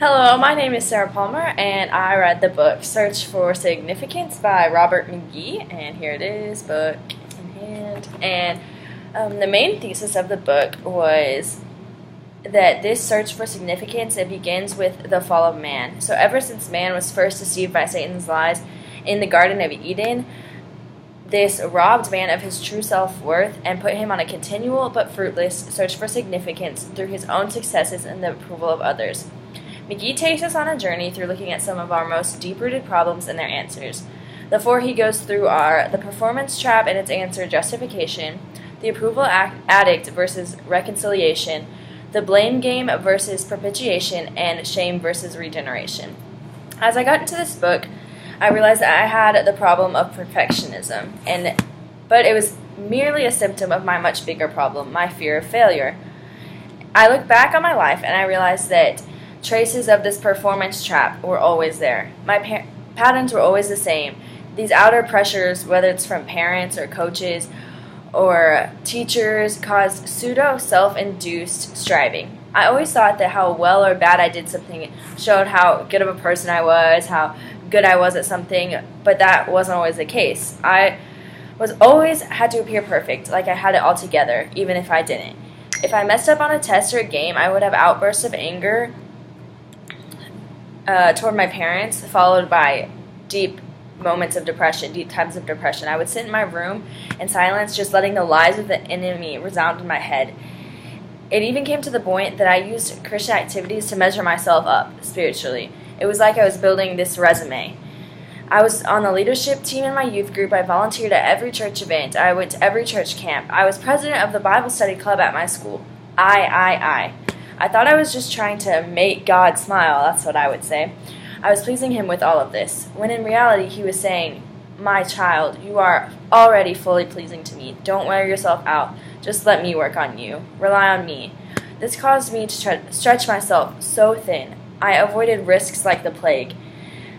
Hello, my name is Sarah Palmer, and I read the book Search for Significance by Robert McGee, and here it is, book in hand. And the main thesis of the book was that this search for significance, it begins with the fall of man. So ever since man was first deceived by Satan's lies in the Garden of Eden, this robbed man of his true self-worth and put him on a continual but fruitless search for significance through his own successes and the approval of others. McGee takes us on a journey through looking at some of our most deep-rooted problems and their answers. The four he goes through are the performance trap and its answer, justification, the approval addict versus reconciliation, the blame game versus propitiation, and shame versus regeneration. As I got into this book, I realized that I had the problem of perfectionism, but it was merely a symptom of my much bigger problem, my fear of failure. I look back on my life and I realized that traces of this performance trap were always there. My patterns were always the same. These outer pressures, whether it's from parents or coaches or teachers, caused pseudo self-induced striving. I always thought that how well or bad I did something showed how good of a person I was, how good I was at something, but that wasn't always the case. I was always had to appear perfect, like I had it all together, even if I didn't. If I messed up on a test or a game, I would have outbursts of anger toward my parents, followed by deep moments of depression, deep times of depression. I would sit in my room in silence, just letting the lies of the enemy resound in my head. It even came to the point that I used Christian activities to measure myself up spiritually. It was like I was building this resume. I was on the leadership team in my youth group. I volunteered at every church event. I went to every church camp. I was president of the Bible study club at my school. I thought I was just trying to make God smile, that's what I would say. I was pleasing him with all of this, when in reality he was saying, "My child, you are already fully pleasing to me. Don't wear yourself out. Just let me work on you. Rely on me." This caused me to stretch myself so thin. I avoided risks like the plague.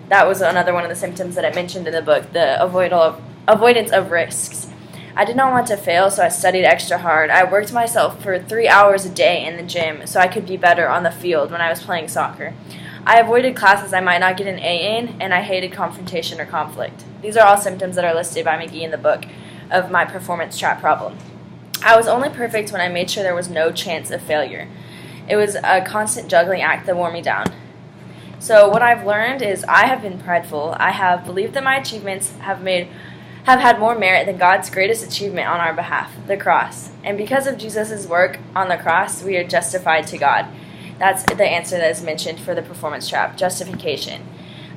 That was another one of the symptoms that I mentioned in the book, the avoidance of risks. I did not want to fail, so I studied extra hard. I worked myself for 3 hours a day in the gym so I could be better on the field when I was playing soccer. I avoided classes I might not get an A in, and I hated confrontation or conflict. These are all symptoms that are listed by McGee in the book of my performance trap problem. I was only perfect when I made sure there was no chance of failure. It was a constant juggling act that wore me down. So what I've learned is I have been prideful. I have believed that my achievements have had more merit than God's greatest achievement on our behalf, the cross. And because of Jesus' work on the cross, we are justified to God. That's the answer that is mentioned for the performance trap, justification.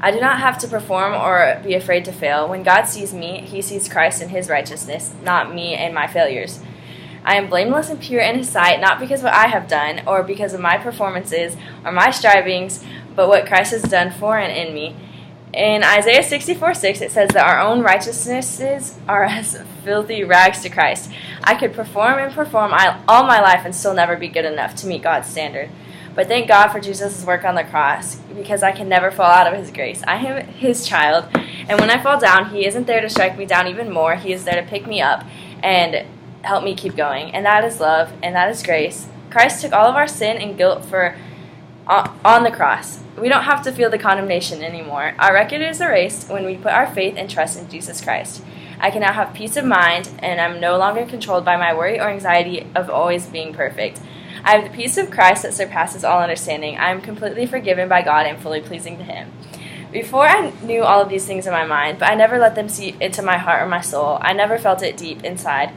I do not have to perform or be afraid to fail. When God sees me, he sees Christ and his righteousness, not me and my failures. I am blameless and pure in his sight, not because of what I have done or because of my performances or my strivings, but what Christ has done for and in me. In Isaiah 64:6, it says that our own righteousnesses are as filthy rags to Christ. I could perform all my life and still never be good enough to meet God's standard. But thank God for Jesus' work on the cross, because I can never fall out of his grace. I am his child, and when I fall down, he isn't there to strike me down even more. He is there to pick me up and help me keep going. And that is love, and that is grace. Christ took all of our sin and guilt on the cross. We don't have to feel the condemnation anymore. Our record is erased when we put our faith and trust in Jesus Christ. I can now have peace of mind, and I'm no longer controlled by my worry or anxiety of always being perfect. I have the peace of Christ that surpasses all understanding. I am completely forgiven by God and fully pleasing to him. Before, I knew all of these things in my mind, but I never let them seep into my heart or my soul. I never felt it deep inside.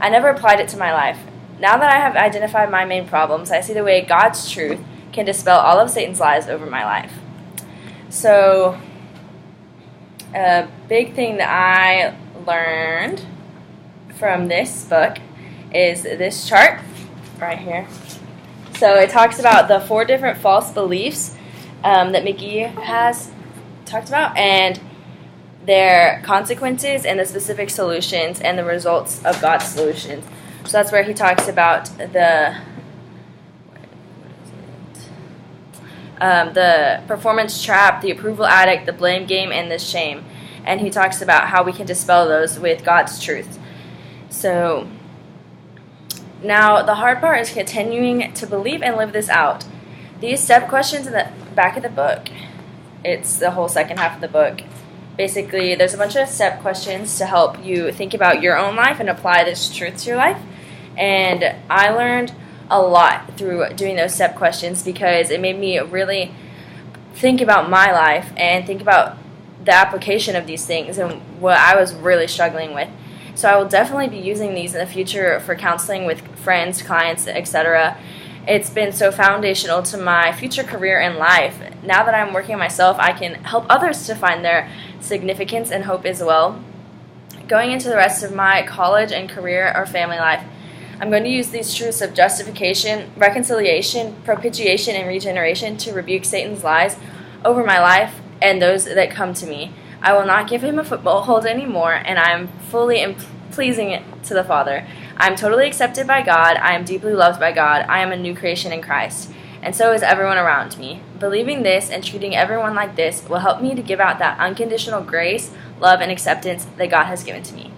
I never applied it to my life. Now that I have identified my main problems, I see the way God's truth can dispel all of Satan's lies over my life. So, a big thing that I learned from this book is this chart right here. So it talks about the 4 different false beliefs that McGee has talked about, and their consequences and the specific solutions and the results of God's solutions. So that's where he talks about the performance trap, the approval addict, the blame game, and the shame. And he talks about how we can dispel those with God's truth. So now the hard part is continuing to believe and live this out. These step questions in the back of the book, it's the whole second half of the book. Basically, there's a bunch of step questions to help you think about your own life and apply this truth to your life. And I learned a lot through doing those step questions because it made me really think about my life and think about the application of these things and what I was really struggling with. So I will definitely be using these in the future for counseling with friends, clients, etc. It's been so foundational to my future career and life. Now that I'm working on myself, I can help others to find their significance and hope as well. Going into the rest of my college and career or family life, I'm going to use these truths of justification, reconciliation, propitiation, and regeneration to rebuke Satan's lies over my life and those that come to me. I will not give him a foothold anymore, and I am fully pleasing to the Father. I am totally accepted by God. I am deeply loved by God. I am a new creation in Christ, and so is everyone around me. Believing this and treating everyone like this will help me to give out that unconditional grace, love, and acceptance that God has given to me.